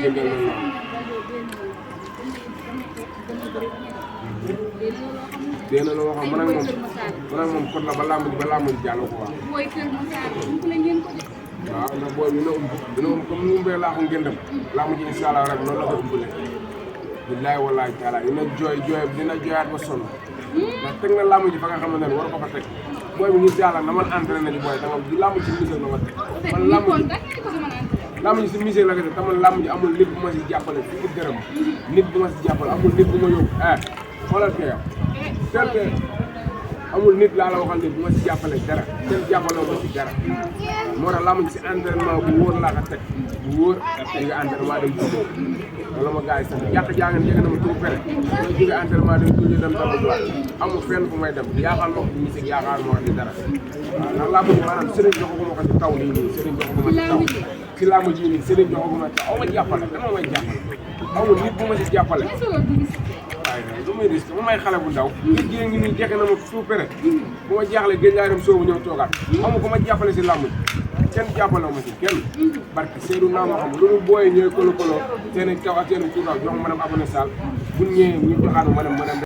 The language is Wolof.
jëndee loolu dee na loo xam man ak moom kon la ba làmb ji jàll ko waaw. waaw ndax booy bi dina comme ni mu bëgg laa ko ngëndam làmb ji incha allah rek noonu la ko umbale. billaay wallaay taala dina jooyaat ba sonn ndax teg na làmb ji fa nga xamante ne war ko fa teg booy bi ñu jàll na man entraîné booy dama làmb ji musique la ma teg man làmb ji si musique la ko teg te man làmb ji amul nit bu ma si jàppale fii dërëm nit bu ma si jàppale amul nit bu ma yóbbu xoolal kee yow tel amul nit laa la waxal nit bu ma si jàppale dara kenn jàppaloo ma si dara moo tax làmb ji si entraînement bu wóor laa ko teg bu wóor te nga entraînement dem tuuti loolu ma gars yi sax jàkk jàngan jege na ma tur fere ma jóge entraînement dem tuuti dem dama jowaat amul fenn fu may dem yaakaar moo ko musique yaakaar moo ko di dara waaw ndax làmb ji maanaam sëriñ joxaguma ko si taw nii sëriñ joxaguma si taw si làmb ji nii sëriñ joxaguma si aw ma jàppale dama may jàppale amul nit bu ma si jàppale waaye nag du may risque ma may xale bu ndaw nit gi ngi nii jege na ma tout près bu ma jaaxle géej laay dem soobu ñëw toogaat amu ko ma jàppale si làmb ji kenn jàppale ma si kenn barke Seydou naa ma xam loolu booyee ñooy kolo seen kaw ak seen suuf jox ma dem abonné Sall bu ñëwee ñu joxaat ma dem